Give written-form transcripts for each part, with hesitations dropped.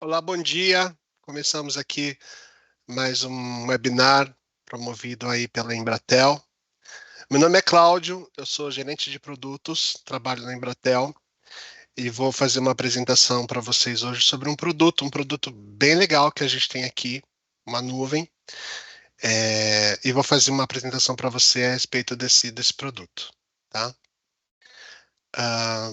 Olá, bom dia. Começamos aqui mais um webinar promovido aí pela Embratel. Meu nome é Cláudio, eu sou gerente de produtos, trabalho na Embratel e vou fazer uma apresentação para vocês hoje sobre um produto bem legal que a gente tem aqui, uma nuvem, e vou fazer uma apresentação para você a respeito desse produto, tá? Ah,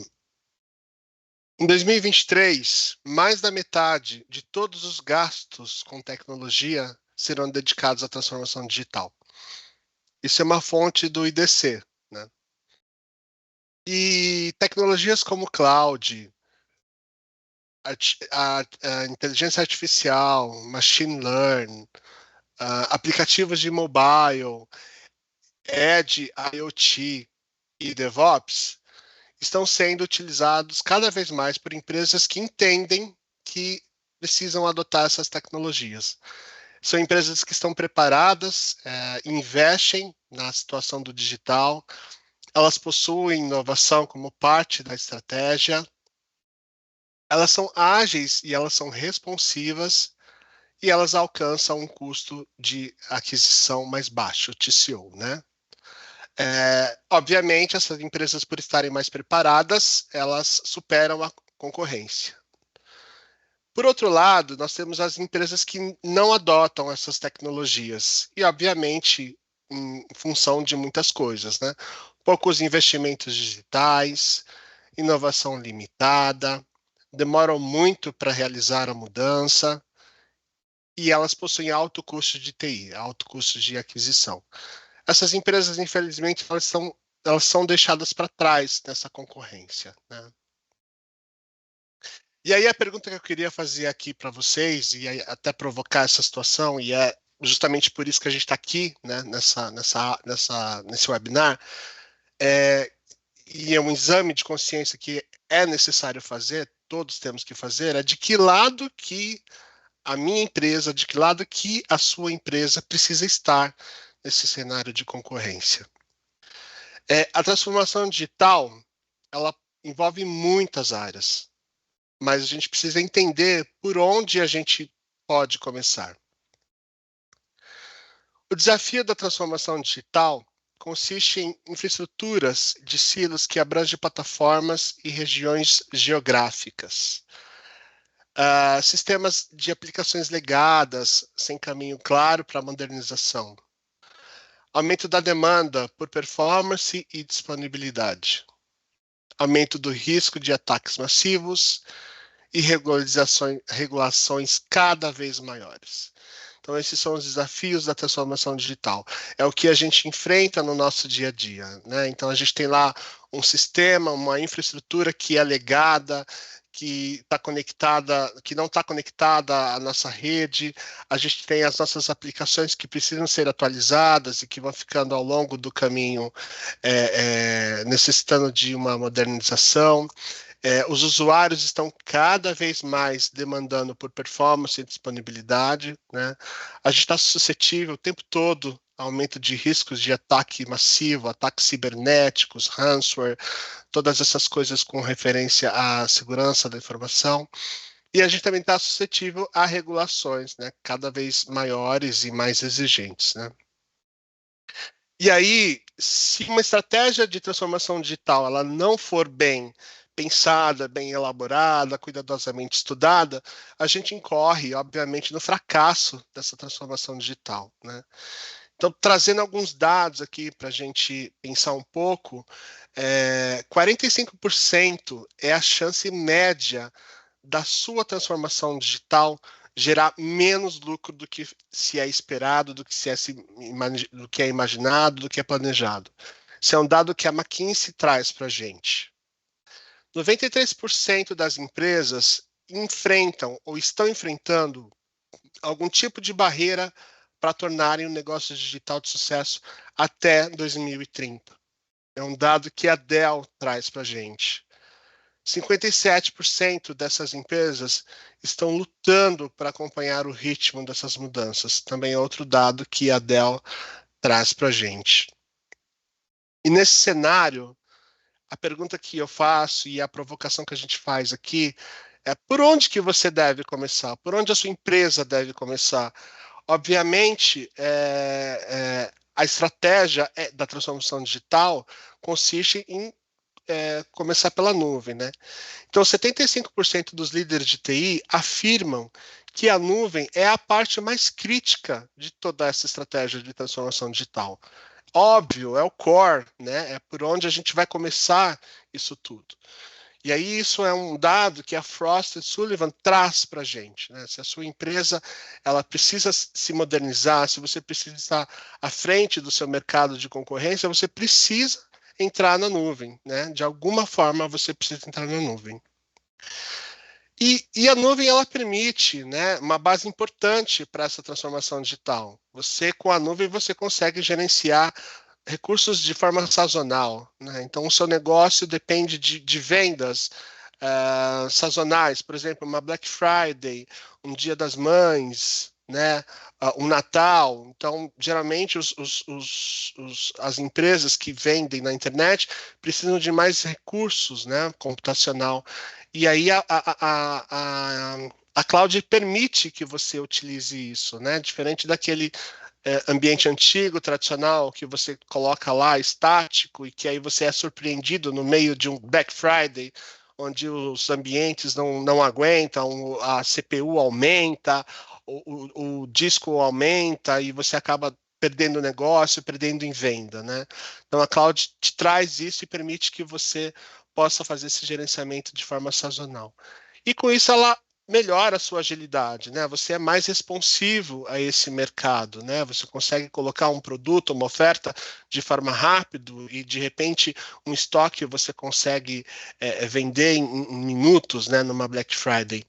Em 2023, mais da metade de todos os gastos com tecnologia serão dedicados à transformação digital. Isso é uma fonte do IDC, né? E tecnologias como cloud, a inteligência artificial, machine learning, aplicativos de mobile, Edge, IoT e DevOps estão sendo utilizados cada vez mais por empresas que entendem que precisam adotar essas tecnologias. São empresas que estão preparadas, investem na situação do digital, elas possuem inovação como parte da estratégia, elas são ágeis e elas são responsivas e elas alcançam um custo de aquisição mais baixo, TCO, né? Obviamente, essas empresas, por estarem mais preparadas, elas superam a concorrência. Por outro lado, nós temos as empresas que não adotam essas tecnologias, e obviamente em função de muitas coisas, né? Poucos investimentos digitais, inovação limitada, demoram muito para realizar a mudança, e elas possuem alto custo de TI, alto custo de aquisição. Essas empresas, infelizmente, elas são deixadas para trás nessa concorrência, né? E aí a pergunta que eu queria fazer aqui para vocês, e até provocar essa situação, e é justamente por isso que a gente está aqui, né, nesse webinar, é, e é um exame de consciência que é necessário fazer, todos temos que fazer, é de que lado que a minha empresa, de que lado que a sua empresa precisa estar nesse cenário de concorrência. A transformação digital, ela envolve muitas áreas, mas a gente precisa entender por onde a gente pode começar. O desafio da transformação digital consiste em infraestruturas de silos que abrangem plataformas e regiões geográficas. Sistemas de aplicações legadas, sem caminho claro para a modernização. Aumento da demanda por performance e disponibilidade. Aumento do risco de ataques massivos e regulações cada vez maiores. Então, esses são os desafios da transformação digital. É o que a gente enfrenta no nosso dia a dia, né? Então, a gente tem lá um sistema, uma infraestrutura que é legada, que está conectada, que não está conectada à nossa rede. A gente tem as nossas aplicações que precisam ser atualizadas e que vão ficando ao longo do caminho necessitando de uma modernização. Os usuários estão cada vez mais demandando por performance e disponibilidade, né? A gente está suscetível o tempo todo a aumento de riscos de ataque massivo, ataques cibernéticos, ransomware, todas essas coisas com referência à segurança da informação. E a gente também está suscetível a regulações, né, cada vez maiores e mais exigentes, né? E aí, se uma estratégia de transformação digital ela não for bem pensada, bem elaborada, cuidadosamente estudada, a gente incorre, obviamente, no fracasso dessa transformação digital, né? Então, trazendo alguns dados aqui para a gente pensar um pouco, 45% é a chance média da sua transformação digital gerar menos lucro do que se é esperado, do que é imaginado, do que é planejado. Isso é um dado que a McKinsey traz para a gente. 93% das empresas enfrentam ou estão enfrentando algum tipo de barreira para tornarem um negócio digital de sucesso até 2030. É um dado que a Dell traz para a gente. 57% dessas empresas estão lutando para acompanhar o ritmo dessas mudanças. Também é outro dado que a Dell traz para a gente. E nesse cenário, a pergunta que eu faço e a provocação que a gente faz aqui Por onde que você deve começar? Por onde a sua empresa deve começar? Obviamente, a estratégia da transformação digital consiste em começar pela nuvem, né? Então, 75% dos líderes de TI afirmam que a nuvem é a parte mais crítica de toda essa estratégia de transformação digital. Óbvio, é o core, né? É por onde a gente vai começar isso tudo. E aí isso é um dado que a Frost Sullivan traz para a gente, né? Se a sua empresa ela precisa se modernizar, se você precisa estar à frente do seu mercado de concorrência, você precisa entrar na nuvem, né? De alguma forma você precisa entrar na nuvem. E a nuvem ela permite, né, uma base importante para essa transformação digital. Você com a nuvem você consegue gerenciar recursos de forma sazonal, né? Então o seu negócio depende de vendas sazonais, por exemplo, uma Black Friday, um Dia das Mães, né? Um Natal. Então, geralmente, as empresas que vendem na internet precisam de mais recursos, né? Computacional. E aí a cloud permite que você utilize isso, né? Diferente daquele ambiente antigo, tradicional, que você coloca lá estático e que aí você é surpreendido no meio de um Black Friday, onde os ambientes não aguentam, a CPU aumenta, o disco aumenta e você acaba perdendo negócio, perdendo em venda, né? Então a cloud te traz isso e permite que você possa fazer esse gerenciamento de forma sazonal. E com isso ela melhora a sua agilidade, né? Você é mais responsivo a esse mercado, né? Você consegue colocar um produto, uma oferta de forma rápida e de repente um estoque você consegue vender em minutos, né? Numa Black Friday.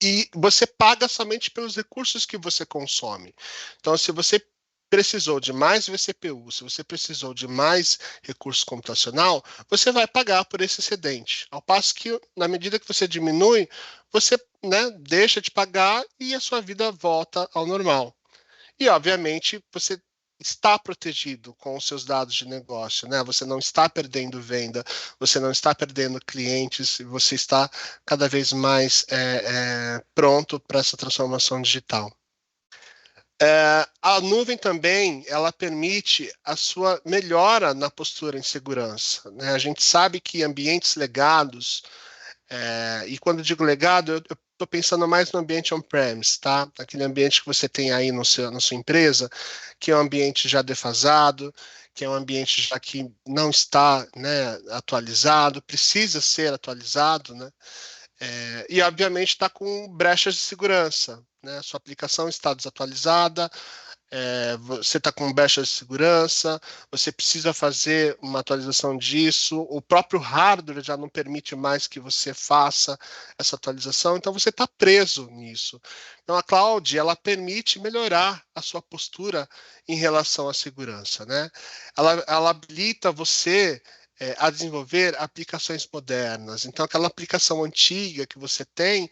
E você paga somente pelos recursos que você consome. Então, se você precisou de mais vCPU, se você precisou de mais recurso computacional, você vai pagar por esse excedente. Ao passo que, na medida que você diminui, você, né, deixa de pagar e a sua vida volta ao normal. E, obviamente, você está protegido com os seus dados de negócio, né? Você não está perdendo venda, você não está perdendo clientes, você está cada vez mais pronto para essa transformação digital. A nuvem também ela permite a sua melhora na postura em segurança, né? A gente sabe que ambientes legados e quando eu digo legado, eu estou pensando mais no ambiente on-premise, tá? Aquele ambiente que você tem aí na sua empresa, que é um ambiente já defasado, que é um ambiente já que não está, né, atualizado, precisa ser atualizado, né? E obviamente está com brechas de segurança, né? Sua aplicação está desatualizada, você está com brecha de segurança, você precisa fazer uma atualização disso, o próprio hardware já não permite mais que você faça essa atualização, então você está preso nisso. Então a cloud ela permite melhorar a sua postura em relação à segurança, né? Ela habilita você a desenvolver aplicações modernas. Então, aquela aplicação antiga que você tem,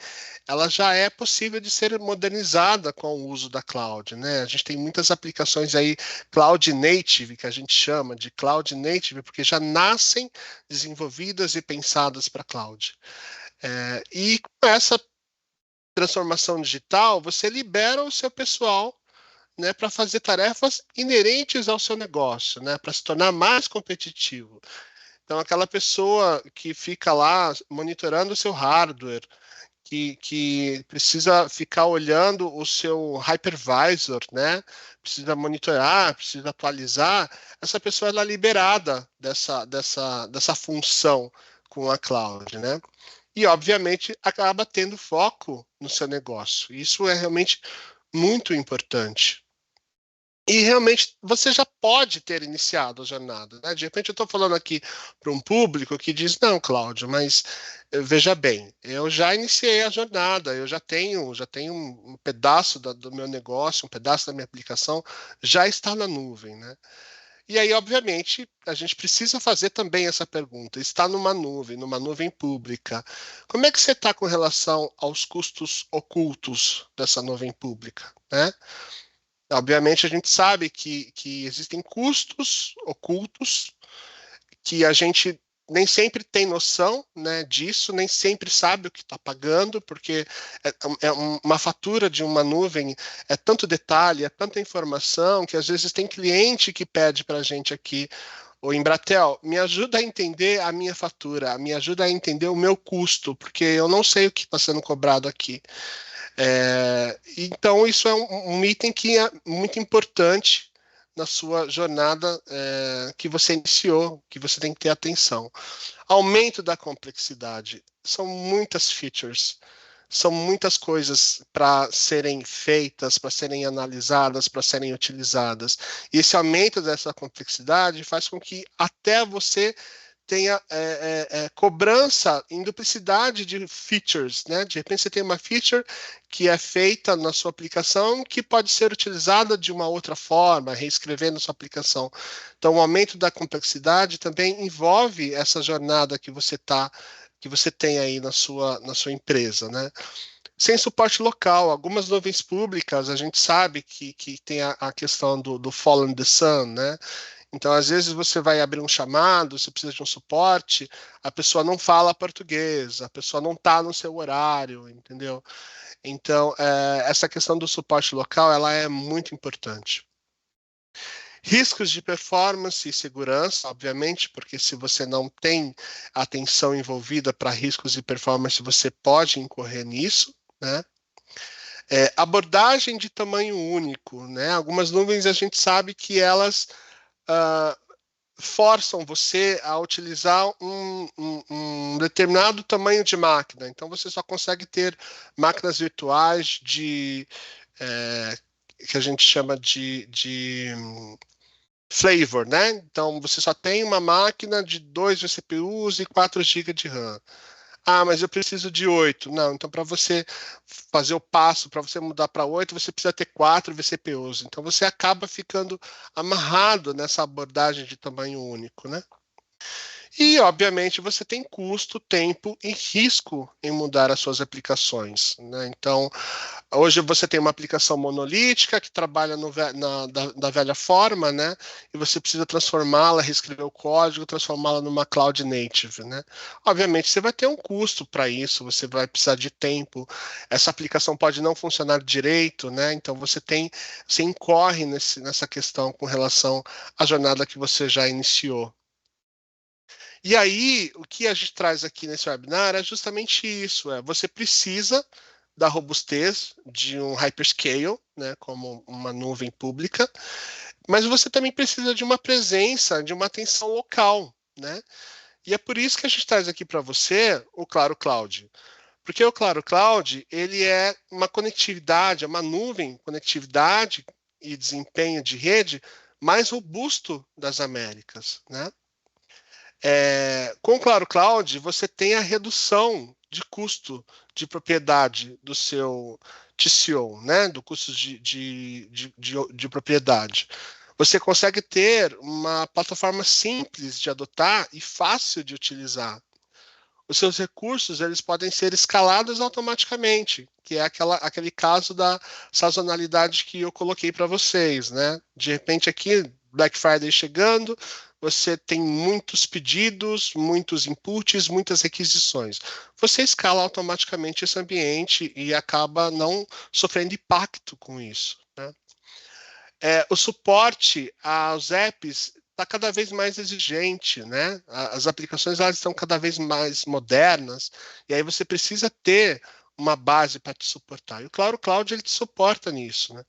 ela já é possível de ser modernizada com o uso da cloud, né? A gente tem muitas aplicações aí cloud native, que a gente chama de cloud native, porque já nascem desenvolvidas e pensadas para cloud. E com essa transformação digital, você libera o seu pessoal, né, para fazer tarefas inerentes ao seu negócio, né, para se tornar mais competitivo. Então, aquela pessoa que fica lá monitorando o seu hardware, que precisa ficar olhando o seu hypervisor, né? Precisa monitorar, precisa atualizar, essa pessoa ela é liberada dessa função com a cloud, né? E, obviamente, acaba tendo foco no seu negócio. Isso é realmente muito importante. E realmente você já pode ter iniciado a jornada, né? De repente eu estou falando aqui para um público que diz, não, Cláudio, mas veja bem, eu já iniciei a jornada, eu já tenho um pedaço do meu negócio, um pedaço da minha aplicação, já está na nuvem, né? E aí, obviamente, a gente precisa fazer também essa pergunta. Está numa nuvem pública. Como é que você está com relação aos custos ocultos dessa nuvem pública, né? Obviamente, a gente sabe que existem custos ocultos que a gente nem sempre tem noção, né, disso, nem sempre sabe o que está pagando, porque uma fatura de uma nuvem é tanto detalhe, é tanta informação, que às vezes tem cliente que pede para a gente aqui: ô Embratel, me ajuda a entender a minha fatura, me ajuda a entender o meu custo, porque eu não sei o que está sendo cobrado aqui. Então, isso é um item que é muito importante na sua jornada que você iniciou, que você tem que ter atenção. Aumento da complexidade. São muitas features, são muitas coisas para serem feitas, para serem analisadas, para serem utilizadas. E esse aumento dessa complexidade faz com que até você tenha cobrança em duplicidade de features, né? De repente você tem uma feature que é feita na sua aplicação que pode ser utilizada de uma outra forma, reescrevendo sua aplicação. Então, o aumento da complexidade também envolve essa jornada que você tem aí na sua empresa, né? Sem suporte local, algumas nuvens públicas, a gente sabe que tem a questão do fall in the sun, né? Então, às vezes, você vai abrir um chamado, você precisa de um suporte, a pessoa não fala português, a pessoa não está no seu horário, entendeu? Então, essa questão do suporte local, ela é muito importante. Riscos de performance e segurança, obviamente, porque se você não tem atenção envolvida para riscos de performance, você pode incorrer nisso, né? Abordagem de tamanho único, né? Algumas nuvens a gente sabe que elas forçam você a utilizar um determinado tamanho de máquina. Então, você só consegue ter máquinas virtuais que a gente chama de flavor, né? Então, você só tem uma máquina de 2 vCPUs e 4 GB de RAM. Ah, mas eu preciso de 8. Não, então para você fazer o passo, para você mudar para 8, você precisa ter 4 vCPUs. Então você acaba ficando amarrado nessa abordagem de tamanho único, né? E, obviamente, você tem custo, tempo e risco em mudar as suas aplicações, né? Então, hoje você tem uma aplicação monolítica que trabalha da velha forma, né? E você precisa transformá-la, reescrever o código, transformá-la numa cloud native, né? Obviamente, você vai ter um custo para isso, você vai precisar de tempo. Essa aplicação pode não funcionar direito, né? Então, você incorre nessa questão com relação à jornada que você já iniciou. E aí, o que a gente traz aqui nesse webinar é justamente isso: você precisa da robustez de um hyperscale, né, como uma nuvem pública, mas você também precisa de uma presença, de uma atenção local, né? E é por isso que a gente traz aqui para você o Claro Cloud. Porque o Claro Cloud, ele é uma conectividade, é uma nuvem, conectividade e desempenho de rede mais robusto das Américas, né? Com o Claro Cloud, você tem a redução de custo de propriedade do seu TCO, né? Do custo de propriedade. Você consegue ter uma plataforma simples de adotar e fácil de utilizar. Os seus recursos eles podem ser escalados automaticamente, que é aquele caso da sazonalidade que eu coloquei para vocês, né? De repente aqui, Black Friday chegando, você tem muitos pedidos, muitos inputs, muitas requisições. Você escala automaticamente esse ambiente e acaba não sofrendo impacto com isso, né? O suporte aos apps está cada vez mais exigente, né? As aplicações elas estão cada vez mais modernas e aí você precisa ter uma base para te suportar. E o Claro Cloud ele te suporta nisso, né?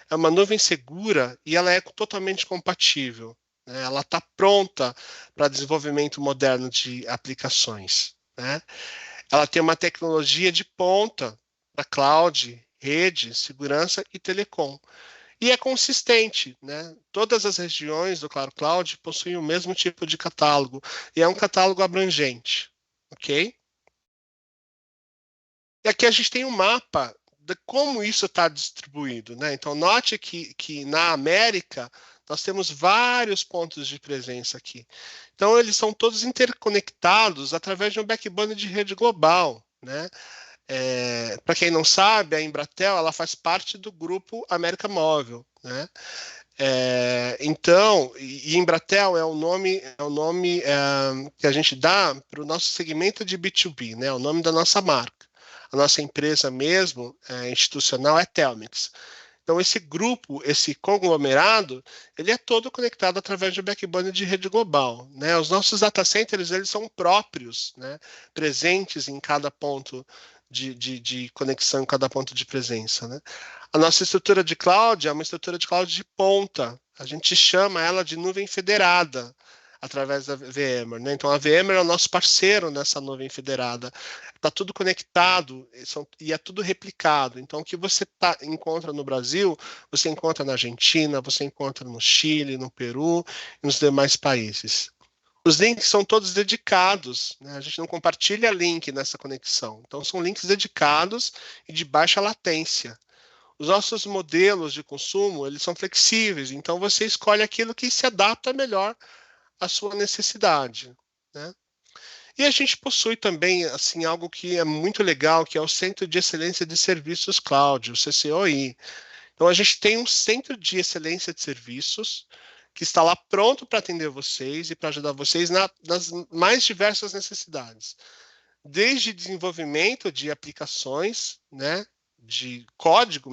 É uma nuvem segura e ela é totalmente compatível, né? Ela está pronta para desenvolvimento moderno de aplicações, né? Ela tem uma tecnologia de ponta para cloud, rede, segurança e telecom. E é consistente, né? Todas as regiões do Claro Cloud possuem o mesmo tipo de catálogo e é um catálogo abrangente, ok? E aqui a gente tem um mapa de como isso está distribuído, né? Então note que na América nós temos vários pontos de presença aqui. Então eles são todos interconectados através de um backbone de rede global, né? Para quem não sabe, a Embratel ela faz parte do grupo América Móvel, né? Então, e Embratel é o nome que a gente dá para o nosso segmento de B2B, né? O nome da nossa marca. A nossa empresa mesmo, institucional, é Telmex. Então, esse grupo, esse conglomerado, ele é todo conectado através de backbone de rede global, né? Os nossos data centers, eles são próprios, né? Presentes em cada ponto de conexão, em cada ponto de presença, né? A nossa estrutura de cloud é uma estrutura de cloud de ponta. A gente chama ela de nuvem federada através da VMware, né? Então, a VMware é o nosso parceiro nessa nuvem federada. Está tudo conectado e é tudo replicado. Então, o que você encontra no Brasil, você encontra na Argentina, você encontra no Chile, no Peru e nos demais países. Os links são todos dedicados, né? A gente não compartilha link nessa conexão. Então, são links dedicados e de baixa latência. Os nossos modelos de consumo, eles são flexíveis, então você escolhe aquilo que se adapta melhor à sua necessidade, né? E a gente possui também assim algo que é muito legal, que é o Centro de Excelência de Serviços Cloud, o CCOI. Então a gente tem um Centro de Excelência de Serviços que está lá pronto para atender vocês e para ajudar vocês nas mais diversas necessidades, desde desenvolvimento de aplicações, né, de código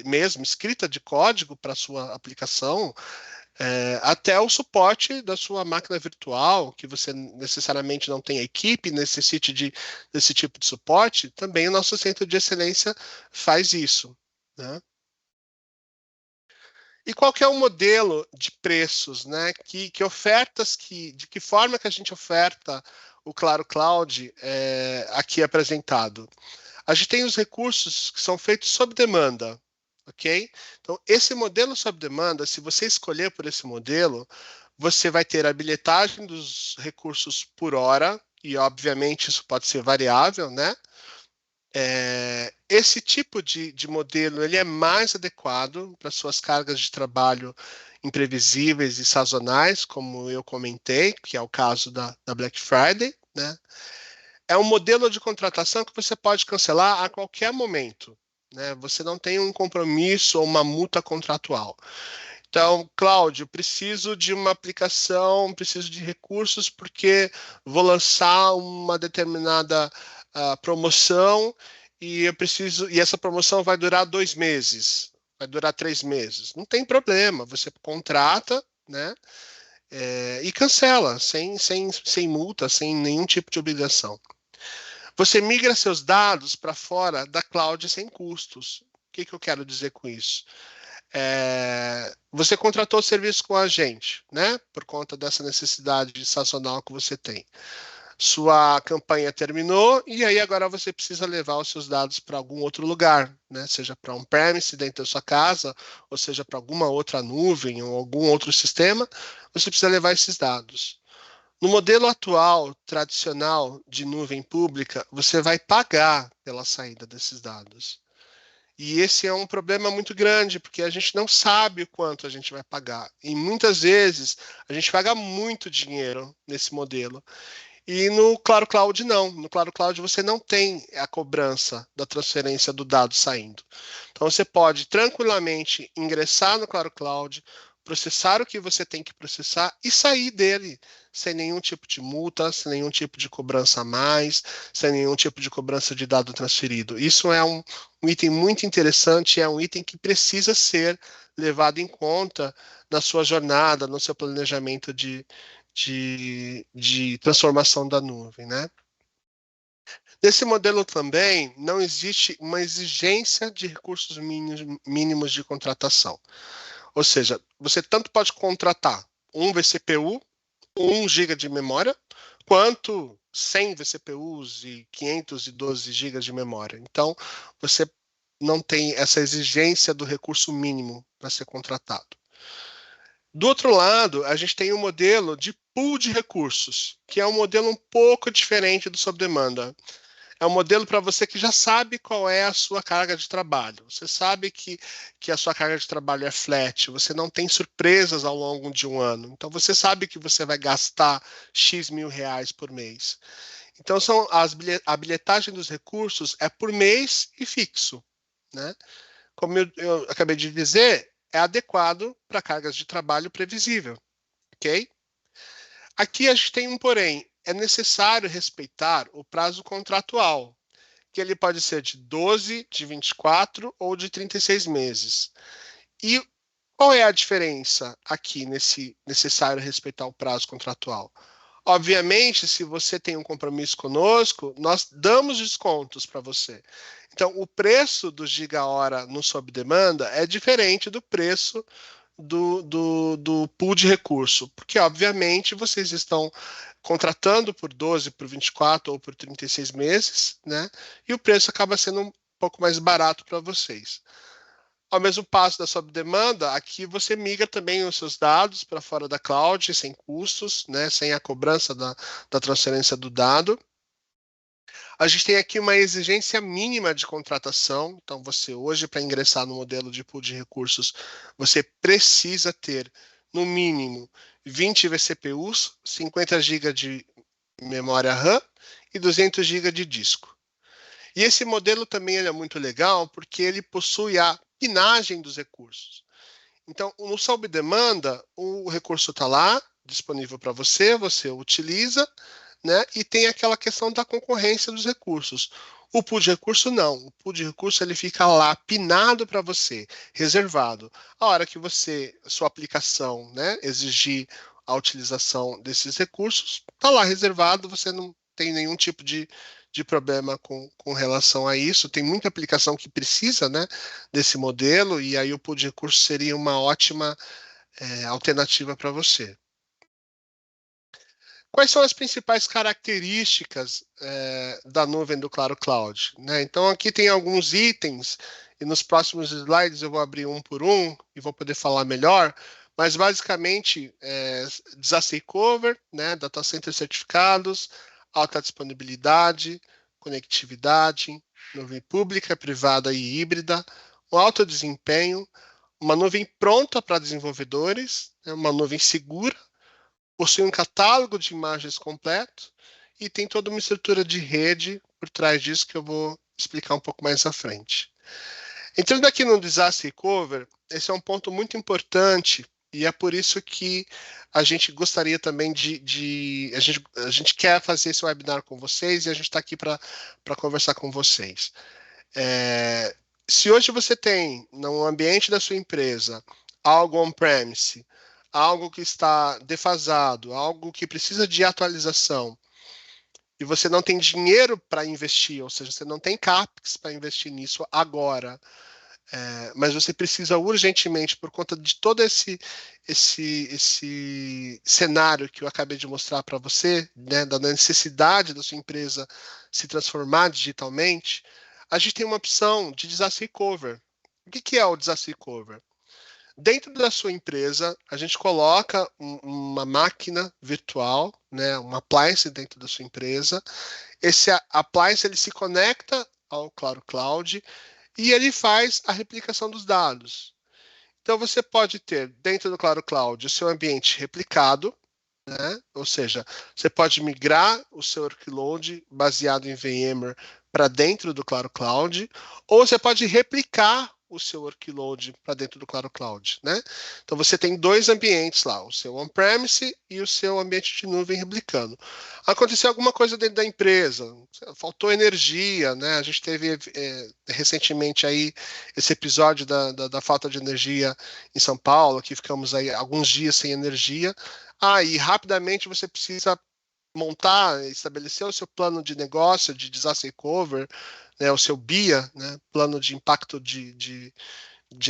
mesmo, escrita de código para sua aplicação, até o suporte da sua máquina virtual, que você necessariamente não tem equipe, necessite desse tipo de suporte, também o nosso centro de excelência faz isso, né? E qual que é o modelo de preços, né? Que ofertas, de que forma que a gente oferta o Claro Cloud aqui apresentado? A gente tem os recursos que são feitos sob demanda, ok? Então, esse modelo sob demanda, se você escolher por esse modelo, você vai ter a bilhetagem dos recursos por hora, e obviamente isso pode ser variável, né? Esse tipo de modelo ele é mais adequado para suas cargas de trabalho imprevisíveis e sazonais, como eu comentei, que é o caso da Black Friday, né? É um modelo de contratação que você pode cancelar a qualquer momento, né? Você não tem um compromisso ou uma multa contratual. Então, Cláudio, preciso de uma aplicação, preciso de recursos porque vou lançar uma determinada promoção e eu preciso, e essa promoção vai durar 2 meses, vai durar 3 meses. Não tem problema, você contrata, né? E cancela, sem multa, sem nenhum tipo de obrigação. Você migra seus dados para fora da cloud sem custos. O que eu quero dizer com isso? Você contratou o serviço com a gente, né? Por conta dessa necessidade sazonal que você tem. Sua campanha terminou e aí agora você precisa levar os seus dados para algum outro lugar, né? Seja para on-premise dentro da sua casa, ou seja para alguma outra nuvem ou algum outro sistema, você precisa levar esses dados. No modelo atual, tradicional de nuvem pública, você vai pagar pela saída desses dados. E esse é um problema muito grande, porque a gente não sabe o quanto a gente vai pagar. E muitas vezes a gente paga muito dinheiro nesse modelo. E no Claro Cloud não. No Claro Cloud você não tem a cobrança da transferência do dado saindo. Então você pode tranquilamente ingressar no Claro Cloud, processar o que você tem que processar e sair dele sem nenhum tipo de multa, sem nenhum tipo de cobrança a mais, sem nenhum tipo de cobrança de dado transferido. Isso é um item muito interessante, é um item que precisa ser levado em conta na sua jornada, no seu planejamento de transformação da nuvem, né? Nesse modelo também não existe uma exigência de recursos mínimos de contratação. Ou seja, você tanto pode contratar um vCPU, 1 GB de memória, quanto 100 vCPUs e 512 GB de memória. Então, você não tem essa exigência do recurso mínimo para ser contratado. Do outro lado, a gente tem um modelo de pool de recursos, que é um modelo um pouco diferente do sob demanda. É um modelo para você que já sabe qual é a sua carga de trabalho. Você sabe que a sua carga de trabalho é flat, você não tem surpresas ao longo de um ano. Então, você sabe que você vai gastar X mil reais por mês. Então, a bilhetagem dos recursos é por mês e fixo, né? Como eu acabei de dizer, é adequado para cargas de trabalho previsível, ok? Aqui a gente tem um porém, é necessário respeitar o prazo contratual, que ele pode ser de 12, de 24 ou de 36 meses. E qual é a diferença aqui nesse necessário respeitar o prazo contratual? Obviamente, se você tem um compromisso conosco, nós damos descontos para você. Então, o preço do giga-hora no sob demanda é diferente do preço do pool de recurso, porque, obviamente, vocês estão contratando por 12, por 24 ou por 36 meses, né? E o preço acaba sendo um pouco mais barato para vocês. Ao mesmo passo da sob demanda, aqui você migra também os seus dados para fora da cloud, sem custos, né, sem a cobrança da transferência do dado. A gente tem aqui uma exigência mínima de contratação. Então, você hoje, para ingressar no modelo de pool de recursos, você precisa ter, no mínimo, 20 vCPUs, 50 GB de memória RAM e 200 GB de disco. E esse modelo também ele é muito legal porque ele possui a pinagem dos recursos. Então, no sob demanda, o recurso está lá, disponível para você, você utiliza, né? E tem aquela questão da concorrência dos recursos. O pool de recurso não. O pool de recurso ele fica lá pinado para você, reservado. A hora que você, sua aplicação, né, exigir a utilização desses recursos, está lá reservado, você não tem nenhum tipo de problema com relação a isso. Tem muita aplicação que precisa, né, desse modelo, e aí o pool de recursos seria uma ótima alternativa para você. Quais são as principais características da nuvem do Claro Cloud? Né? Então, aqui tem alguns itens, e nos próximos slides eu vou abrir um por um e vou poder falar melhor, mas basicamente, disaster cover, né? Data center certificados, alta disponibilidade, conectividade, nuvem pública, privada e híbrida, um alto desempenho, uma nuvem pronta para desenvolvedores, né? Uma nuvem segura, possui um catálogo de imagens completo e tem toda uma estrutura de rede por trás disso que eu vou explicar um pouco mais à frente. Entrando aqui no Disaster Recovery, esse é um ponto muito importante e é por isso que a gente gostaria também a gente quer fazer esse webinar com vocês e a gente está aqui para conversar com vocês. Se hoje você tem no ambiente da sua empresa algo on-premise, algo que está defasado, algo que precisa de atualização, e você não tem dinheiro para investir, ou seja, você não tem CAPEX para investir nisso agora, mas você precisa urgentemente, por conta de todo esse cenário que eu acabei de mostrar para você, né, da necessidade da sua empresa se transformar digitalmente, a gente tem uma opção de disaster recovery. O que é o disaster recovery? Dentro da sua empresa, a gente coloca uma máquina virtual, né, uma appliance dentro da sua empresa. Esse appliance ele se conecta ao Claro Cloud e ele faz a replicação dos dados. Então, você pode ter dentro do Claro Cloud o seu ambiente replicado, né? Ou seja, você pode migrar o seu workload baseado em VMware para dentro do Claro Cloud, ou você pode replicar o seu workload para dentro do Claro Cloud, né? Então você tem dois ambientes lá, o seu on-premise e o seu ambiente de nuvem replicando. Aconteceu alguma coisa dentro da empresa, faltou energia, né? A gente teve recentemente aí esse episódio da falta de energia em São Paulo, que ficamos aí alguns dias sem energia. Aí rapidamente você precisa montar, estabelecer o seu plano de negócio, de disaster cover, né, o seu BIA, né, plano de impacto de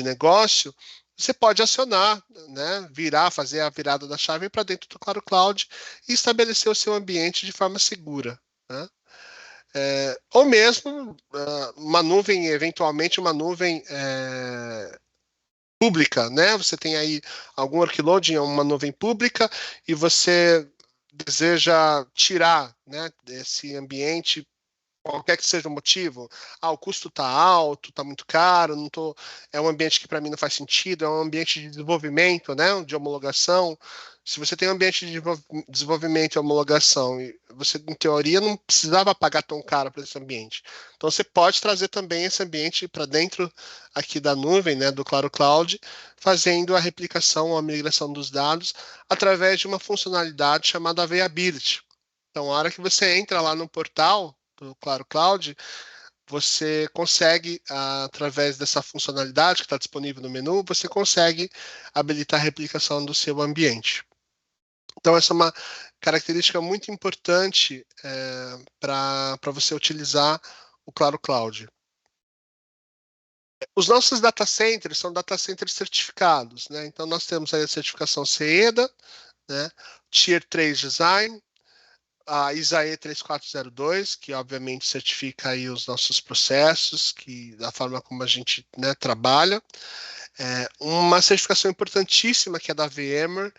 negócio, você pode acionar, né, fazer a virada da chave para dentro do Claro Cloud e estabelecer o seu ambiente de forma segura. Né? Ou mesmo uma nuvem, eventualmente uma nuvem pública, né? Você tem aí algum workload em uma nuvem pública e você deseja tirar, né, desse ambiente qualquer que seja o motivo, o custo está alto, está muito caro, não tô, é um ambiente que para mim não faz sentido, é um ambiente de desenvolvimento, né, de homologação. Se você tem um ambiente de desenvolvimento e homologação, e você, em teoria, não precisava pagar tão caro para esse ambiente. Então, você pode trazer também esse ambiente para dentro aqui da nuvem, né, do Claro Cloud, fazendo a replicação, a migração dos dados através de uma funcionalidade chamada Availability. Então, a hora que você entra lá no portal do Claro Cloud, você consegue, através dessa funcionalidade que está disponível no menu, você consegue habilitar a replicação do seu ambiente. Então, essa é uma característica muito importante para você utilizar o Claro Cloud. Os nossos data centers são data centers certificados, né? Então, nós temos aí a certificação CEDA, né? Tier 3 Design, a ISAE 3402, que obviamente certifica aí os nossos processos, que da forma como a gente, né, trabalha. Uma certificação importantíssima que é da VMware,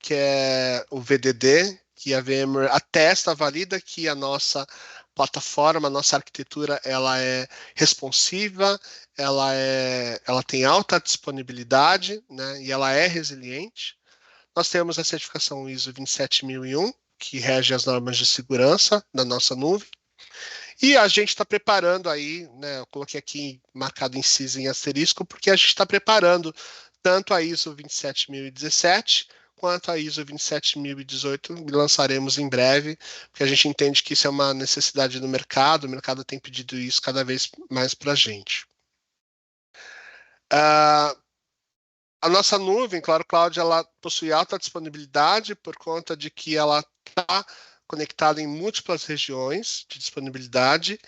que é o VDD, que a VMware atesta, valida que a nossa plataforma, a nossa arquitetura, ela é responsiva, ela tem alta disponibilidade, né, e ela é resiliente. Nós temos a certificação ISO 27001, que rege as normas de segurança da nossa nuvem. E a gente está preparando aí, né, eu coloquei aqui marcado em cinza em asterisco, porque a gente está preparando tanto a ISO 27017 quanto a ISO 27018, e lançaremos em breve, porque a gente entende que isso é uma necessidade do mercado, o mercado tem pedido isso cada vez mais para a gente. A nossa nuvem, Claro Cloud, ela possui alta disponibilidade por conta de que ela está conectada em múltiplas regiões de disponibilidade,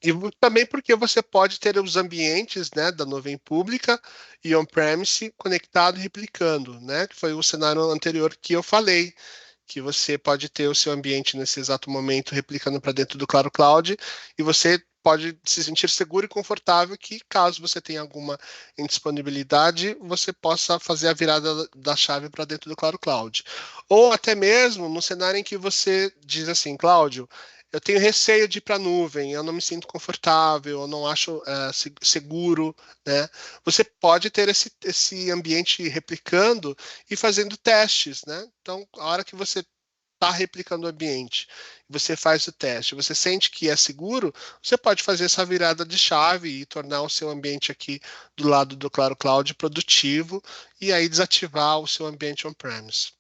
e também porque você pode ter os ambientes, né, da nuvem pública e on-premise conectado e replicando, né, que foi o cenário anterior que eu falei, que você pode ter o seu ambiente nesse exato momento replicando para dentro do Claro Cloud e você pode se sentir seguro e confortável que, caso você tenha alguma indisponibilidade, você possa fazer a virada da chave para dentro do Claro Cloud. Ou até mesmo no cenário em que você diz assim, Cláudio, eu tenho receio de ir para a nuvem, eu não me sinto confortável, eu não acho seguro, né? Você pode ter esse ambiente replicando e fazendo testes, né? Então, a hora que você está replicando o ambiente, você faz o teste, você sente que é seguro, você pode fazer essa virada de chave e tornar o seu ambiente aqui do lado do Claro Cloud produtivo e aí desativar o seu ambiente on-premise.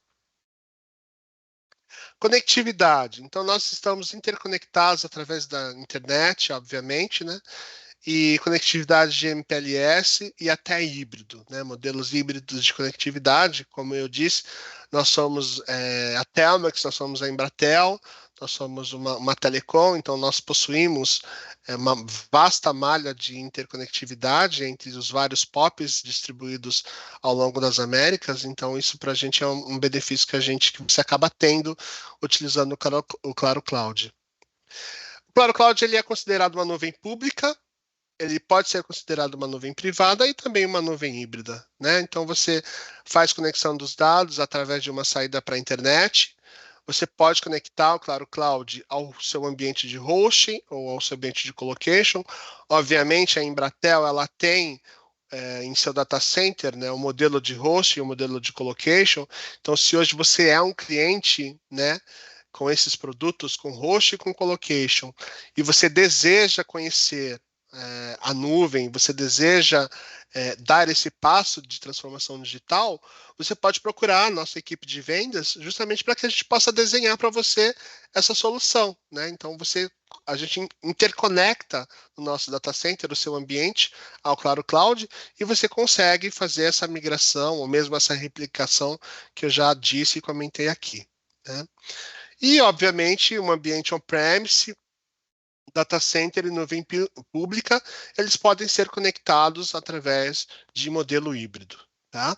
Conectividade. Então, nós estamos interconectados através da internet, obviamente, né? E conectividade de MPLS e até híbrido, né? Modelos híbridos de conectividade, como eu disse, nós somos a Telmex, nós somos a Embratel, nós somos uma telecom, então nós possuímos uma vasta malha de interconectividade entre os vários POPs distribuídos ao longo das Américas, então isso para a gente é um benefício que você acaba tendo utilizando o Claro Cloud. O Claro Cloud ele é considerado uma nuvem pública, ele pode ser considerado uma nuvem privada e também uma nuvem híbrida, né? Então você faz conexão dos dados através de uma saída para a internet. Você pode conectar o Claro Cloud ao seu ambiente de hosting ou ao seu ambiente de colocation. Obviamente, a Embratel ela tem em seu data center, né, o modelo de hosting e o modelo de colocation. Então, se hoje você é um cliente, né, com esses produtos, com host e com colocation, e você deseja conhecer a nuvem, você deseja dar esse passo de transformação digital, você pode procurar a nossa equipe de vendas justamente para que a gente possa desenhar para você essa solução, né? Então a gente interconecta o nosso data center, o seu ambiente ao Claro Cloud e você consegue fazer essa migração ou mesmo essa replicação que eu já disse e comentei aqui, né? E obviamente um ambiente on-premise, data center e nuvem pública, eles podem ser conectados através de modelo híbrido, tá?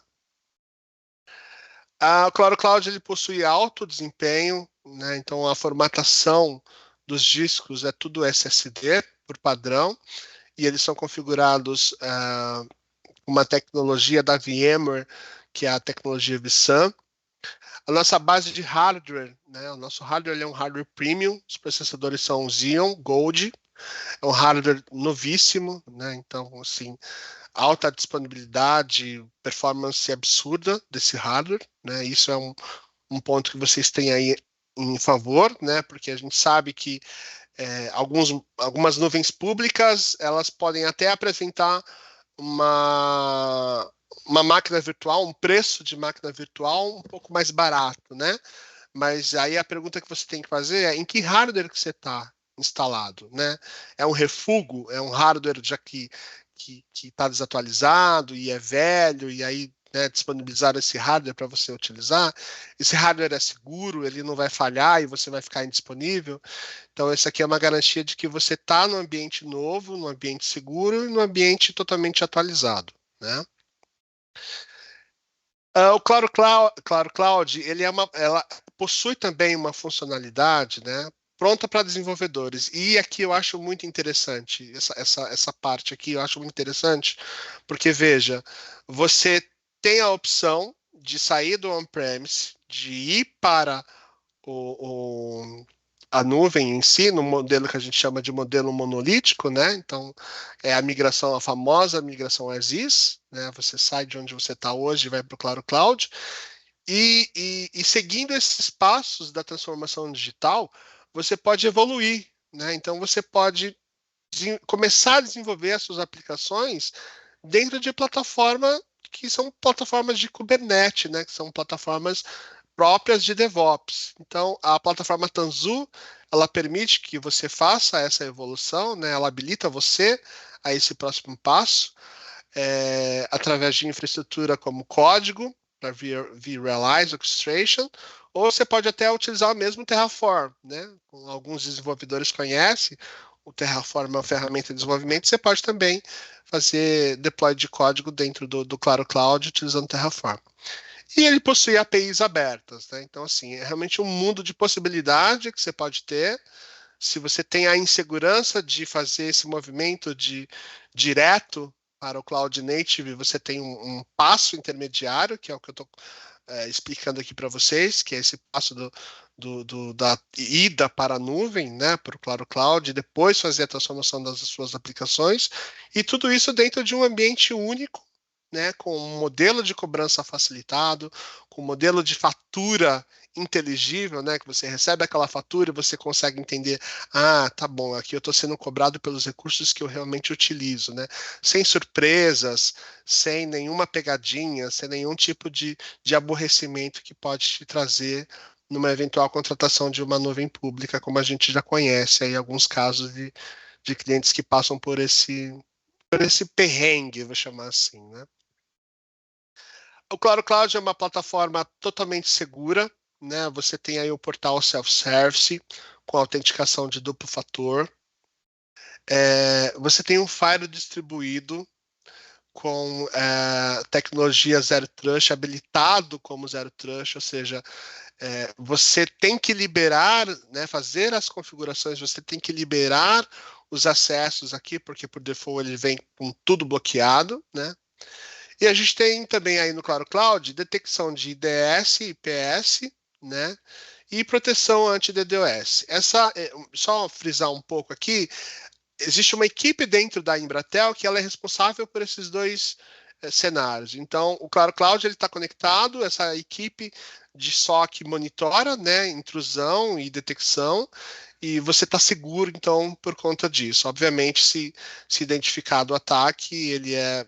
O Claro Cloud ele possui alto desempenho, né? Então a formatação dos discos é tudo SSD por padrão e eles são configurados com uma tecnologia da VMware, que é a tecnologia vSAN. A nossa base de hardware, né? O nosso hardware é um hardware premium, os processadores são Xeon Gold, é um hardware novíssimo, né? Então, assim, alta disponibilidade, performance absurda desse hardware, né? Isso é um ponto que vocês têm aí em favor, né? Porque a gente sabe que algumas nuvens públicas elas podem até apresentar uma, uma máquina virtual, um preço de máquina virtual um pouco mais barato, né? Mas aí a pergunta que você tem que fazer é em que hardware que você está instalado, né? É um refúgio, é um hardware já que está desatualizado e é velho, e aí, né, disponibilizar esse hardware para você utilizar. Esse hardware é seguro, ele não vai falhar e você vai ficar indisponível. Então, essa aqui é uma garantia de que você está no ambiente novo, no ambiente seguro e no ambiente totalmente atualizado, né? O Claro Cloud, ela possui também uma funcionalidade, né, pronta para desenvolvedores. E aqui eu acho muito interessante, essa parte aqui eu acho muito interessante, porque veja, você tem a opção de sair do on-premise, de ir para a nuvem em si, no modelo que a gente chama de modelo monolítico, né? Então, é a migração, a famosa migração as is, né? Você sai de onde você está hoje e vai para o Claro Cloud. E seguindo esses passos da transformação digital, você pode evoluir, né? Então, você pode começar a desenvolver as suas aplicações dentro de plataforma que são plataformas de Kubernetes, né? Que são plataformas próprias de DevOps. Então, a plataforma Tanzu, ela permite que você faça essa evolução, né? Ela habilita você a esse próximo passo, através de infraestrutura como código, para vRealize Orchestration, ou você pode até utilizar o mesmo Terraform, né? Alguns desenvolvedores conhecem, o Terraform é uma ferramenta de desenvolvimento, você pode também fazer deploy de código dentro do Claro Cloud utilizando Terraform. E ele possui APIs abertas, né? Então, assim, é realmente um mundo de possibilidade que você pode ter. Se você tem a insegurança de fazer esse movimento de direto para o Cloud Native, você tem um passo intermediário, que é o que eu estou explicando aqui para vocês, que é esse passo da ida para a nuvem, né, para o Claro Cloud, e depois fazer a transformação das suas aplicações, e tudo isso dentro de um ambiente único, né, com um modelo de cobrança facilitado, com um modelo de fatura inteligível, né, que você recebe aquela fatura e você consegue entender, tá bom, aqui eu estou sendo cobrado pelos recursos que eu realmente utilizo, né, sem surpresas, sem nenhuma pegadinha, sem nenhum tipo de aborrecimento que pode te trazer numa eventual contratação de uma nuvem pública, como a gente já conhece aí alguns casos de clientes que passam por esse perrengue, vou chamar assim, né? O Claro Cloud é uma plataforma totalmente segura, né? Você tem aí o portal self-service com autenticação de duplo fator. Você tem um Fire distribuído com tecnologia Zero Trust, habilitado como Zero Trust, ou seja, você tem que liberar, né, fazer as configurações, você tem que liberar os acessos aqui, porque por default ele vem com tudo bloqueado, né? E a gente tem também aí no Claro Cloud detecção de IDS, IPS, né? E proteção anti-DDoS. Só frisar um pouco aqui, existe uma equipe dentro da Embratel que ela é responsável por esses dois cenários. Então, o Claro Cloud ele está conectado, essa equipe de SOC monitora, né, intrusão e detecção, e você está seguro, então, por conta disso. Obviamente, se identificado o ataque, ele é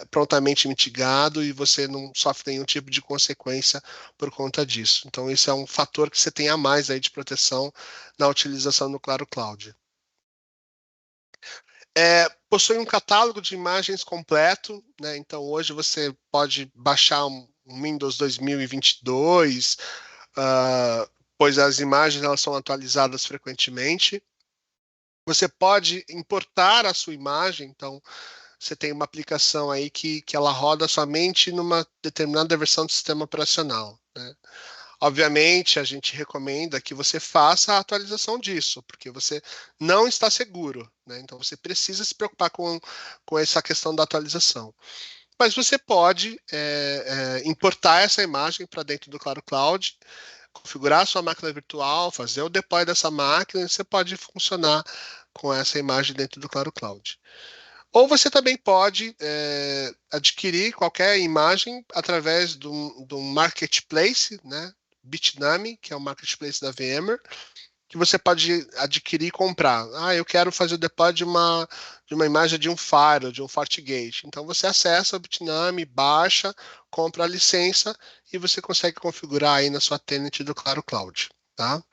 prontamente mitigado e você não sofre nenhum tipo de consequência por conta disso. Então, isso é um fator que você tem a mais aí de proteção na utilização do Claro Cloud. Possui um catálogo de imagens completo, né? Então, hoje você pode baixar um Windows 2022, pois as imagens elas são atualizadas frequentemente. Você pode importar a sua imagem, então você tem uma aplicação aí que ela roda somente numa determinada versão do sistema operacional, né? Obviamente, a gente recomenda que você faça a atualização disso, porque você não está seguro, né? Então, você precisa se preocupar com essa questão da atualização. mas você pode importar essa imagem para dentro do Claro Cloud, configurar a sua máquina virtual, fazer o deploy dessa máquina, e você pode funcionar com essa imagem dentro do Claro Cloud. Ou você também pode adquirir qualquer imagem através de um marketplace, né? Bitnami, que é o marketplace da VMware, que você pode adquirir e comprar. Ah, eu quero fazer o deploy de uma imagem de um Firewall, de um FortiGate. Então você acessa o Bitnami, baixa, compra a licença e você consegue configurar aí na sua tenant do Claro Cloud, tá?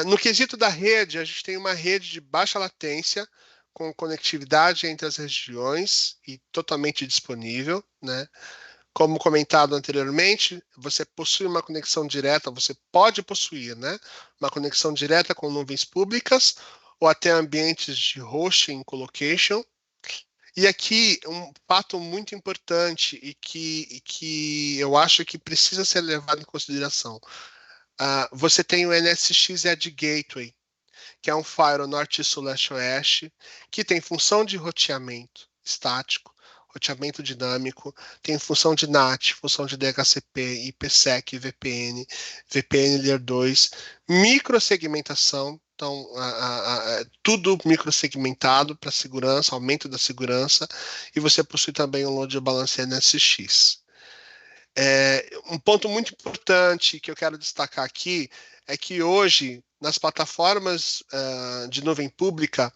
No quesito da rede, a gente tem uma rede de baixa latência, com conectividade entre as regiões e totalmente disponível, né? Como comentado anteriormente, você possui uma conexão direta, você pode possuir, né? Uma conexão direta com nuvens públicas ou até ambientes de hosting colocation. E aqui, um fato muito importante e que eu acho que precisa ser levado em consideração. Você tem o NSX Edge Gateway, que é um firewall norte, sul, leste, oeste, que tem função de roteamento estático, roteamento dinâmico, tem função de NAT, função de DHCP, IPsec, VPN, VPN Layer 2, microsegmentação, então tudo microsegmentado para segurança, aumento da segurança, e você possui também um load balancer NSX. Um ponto muito importante que eu quero destacar aqui é que hoje, nas plataformas de nuvem pública,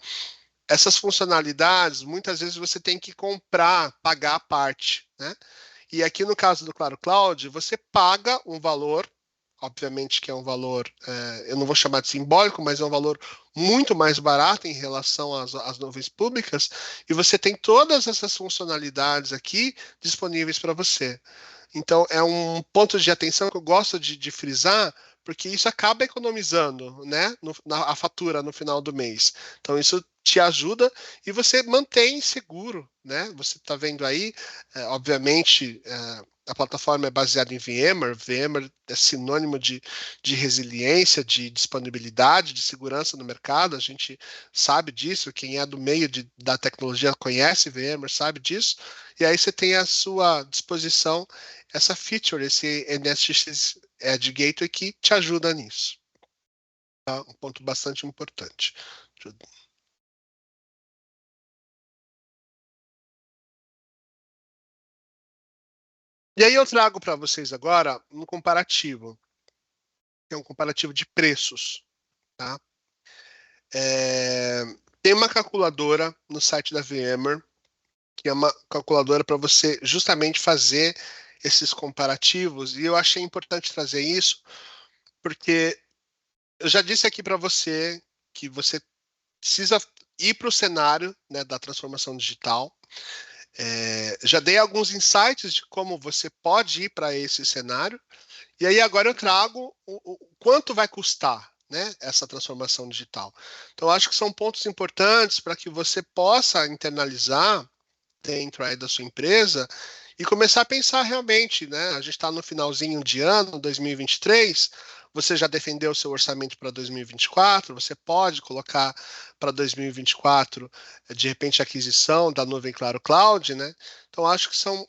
essas funcionalidades, muitas vezes você tem que comprar, pagar a parte, né? E aqui no caso do Claro Cloud, você paga um valor, obviamente que é um valor, eu não vou chamar de simbólico, mas é um valor muito mais barato em relação às nuvens públicas, e você tem todas essas funcionalidades aqui disponíveis para você. Então, é um ponto de atenção que eu gosto de frisar, porque isso acaba economizando, né, a fatura no final do mês. Então, isso te ajuda e você mantém seguro, né? Você está vendo aí, obviamente, a plataforma é baseada em VMware. VMware é sinônimo de resiliência, de disponibilidade, de segurança no mercado. A gente sabe disso. Quem é do meio da tecnologia conhece VMware, sabe disso. E aí você tem à sua disposição essa feature, esse NSX Edge Gateway que te ajuda nisso. Tá? Um ponto bastante importante. E aí eu trago para vocês agora um comparativo, que é um comparativo de preços. Tá? Tem uma calculadora no site da VMware, que é uma calculadora para você justamente fazer esses comparativos, e eu achei importante trazer isso, porque eu já disse aqui para você que você precisa ir para o cenário, né, da transformação digital. Já dei alguns insights de como você pode ir para esse cenário, e aí agora eu trago o quanto vai custar, né, essa transformação digital. Então, acho que são pontos importantes para que você possa internalizar dentro aí da sua empresa e começar a pensar realmente, né? A gente está no finalzinho de ano, 2023, você já defendeu o seu orçamento para 2024, você pode colocar para 2024, de repente, a aquisição da nuvem Claro Cloud, né? Então, acho que são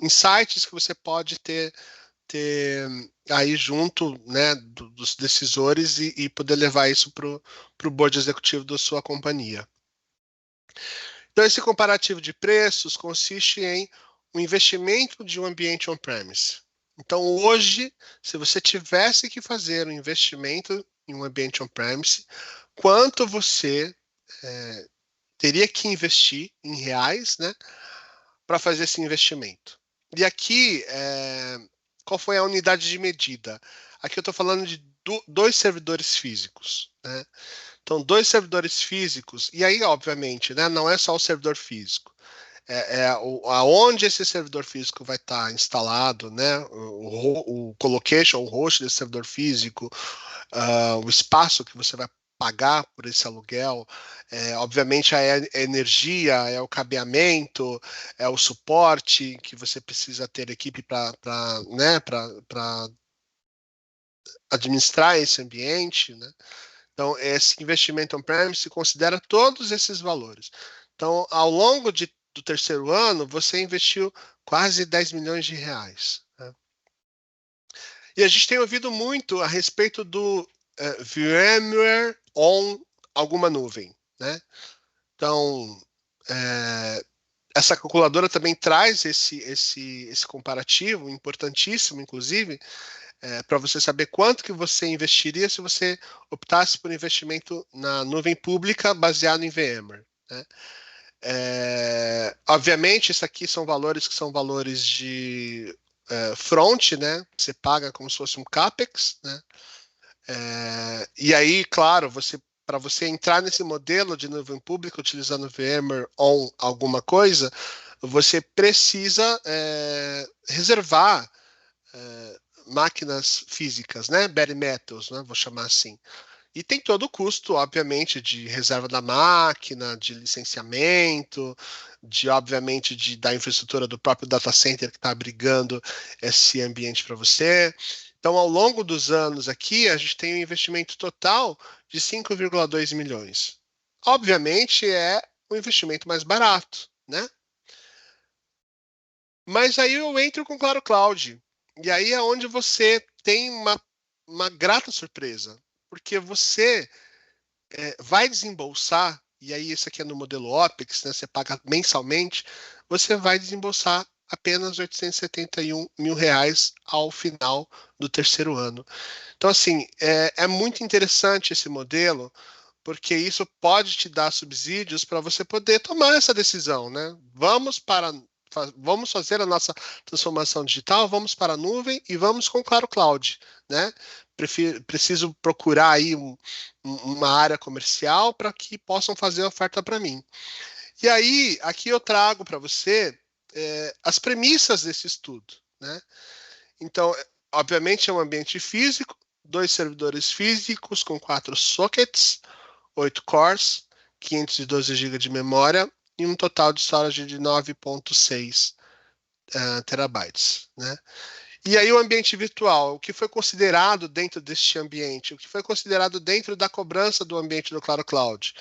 insights que você pode ter aí junto, né, dos decisores e poder levar isso para o board executivo da sua companhia. Então, esse comparativo de preços consiste em um investimento de um ambiente on-premise. Então, hoje, se você tivesse que fazer um investimento em um ambiente on-premise, quanto você teria que investir em reais, né, para fazer esse investimento? E aqui, qual foi a unidade de medida? Aqui eu estou falando de dois servidores físicos, né? Então, dois servidores físicos, e aí, obviamente, né, não é só o servidor físico, aonde esse servidor físico vai estar instalado, né, o colocation, o host desse servidor físico, o espaço que você vai pagar por esse aluguel, obviamente a energia, é o cabeamento, é o suporte que você precisa ter equipe para né, para administrar esse ambiente, né? Então, esse investimento on-premise considera todos esses valores. Então, ao longo do terceiro ano, você investiu quase 10 milhões de reais. Né? E a gente tem ouvido muito a respeito do VMware on alguma nuvem. Né? Então, essa calculadora também traz esse comparativo, importantíssimo, inclusive, para você saber quanto que você investiria se você optasse por investimento na nuvem pública baseado em VMware. Né? Obviamente, isso aqui são valores que são valores de front, né? Você paga como se fosse um CAPEX, né? E aí, claro, para você entrar nesse modelo de nuvem pública utilizando VMware on alguma coisa, você precisa reservar máquinas físicas, né? Bare metals, né? Vou chamar assim. E tem todo o custo, obviamente, de reserva da máquina, de licenciamento, obviamente, da infraestrutura do próprio data center que está abrigando esse ambiente para você. Então, ao longo dos anos aqui, a gente tem um investimento total de 5,2 milhões. Obviamente, é o investimento mais barato, né? Mas aí eu entro com o Claro Cloud. E aí é onde você tem uma grata surpresa. Porque você vai desembolsar, e aí isso aqui é no modelo OPEX, né, você paga mensalmente, você vai desembolsar apenas R$ 871 mil ao final do terceiro ano. Então, assim, é muito interessante esse modelo, porque isso pode te dar subsídios para você poder tomar essa decisão, né? Vamos fazer a nossa transformação digital, vamos para a nuvem e vamos com o Claro Cloud, né? Preciso procurar aí uma área comercial para que possam fazer a oferta para mim. E aí, aqui eu trago para você as premissas desse estudo, né? Então, obviamente é um ambiente físico, 2 servidores físicos com 4 sockets, 8 cores, 512 GB de memória e um total de storage de 9,6 terabytes. Né? E aí o ambiente virtual, o que foi considerado dentro deste ambiente, o que foi considerado dentro da cobrança do ambiente do Claro Cloud?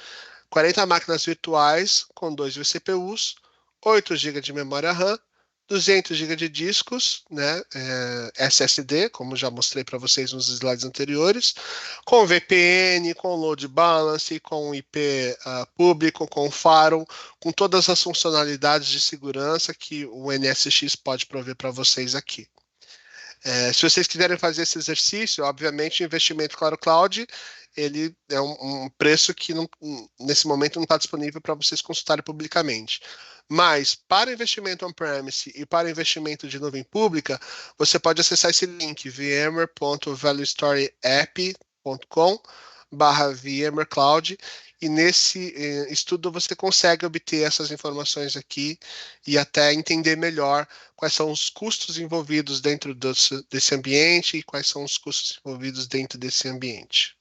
40 máquinas virtuais com 2 vCPUs, 8 GB de memória RAM, 200 GB de discos, né, SSD, como já mostrei para vocês nos slides anteriores, com VPN, com load balance, com IP público, com firewall, com todas as funcionalidades de segurança que o NSX pode prover para vocês aqui. Se vocês quiserem fazer esse exercício, obviamente o investimento Claro Cloud ele é um preço que nesse momento não está disponível para vocês consultarem publicamente. Mas para investimento on-premise e para investimento de nuvem pública, você pode acessar esse link vmware.valuestoryapp.com/VMware Cloud e nesse estudo você consegue obter essas informações aqui e até entender melhor quais são os custos envolvidos dentro desse ambiente e quais são os custos envolvidos dentro desse ambiente.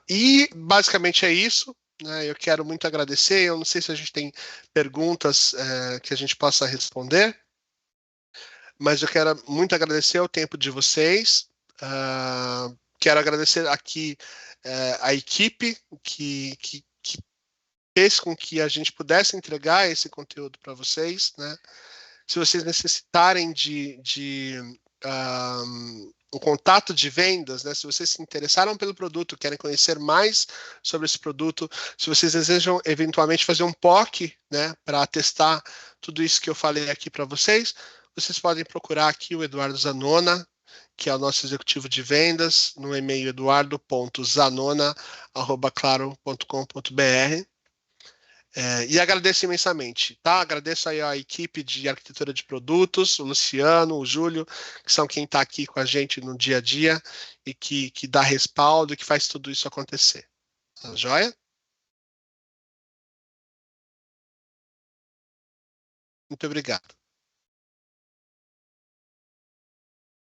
E basicamente é isso. Né? Eu quero muito agradecer. Eu não sei se a gente tem perguntas que a gente possa responder, mas eu quero muito agradecer o tempo de vocês. Quero agradecer aqui a equipe que fez com que a gente pudesse entregar esse conteúdo para vocês. Né? Se vocês necessitarem de um contato de vendas, né? Se vocês se interessaram pelo produto, querem conhecer mais sobre esse produto, se vocês desejam eventualmente fazer um POC, né, para testar tudo isso que eu falei aqui para vocês, vocês podem procurar aqui o Eduardo Zanona, que é o nosso executivo de vendas, no e-mail eduardo.zanona@claro.com.br. E agradeço imensamente, tá? Agradeço aí a equipe de arquitetura de produtos, o Luciano, o Júlio, que são quem está aqui com a gente no dia a dia e que dá respaldo e que faz tudo isso acontecer. Tá joia? Muito obrigado.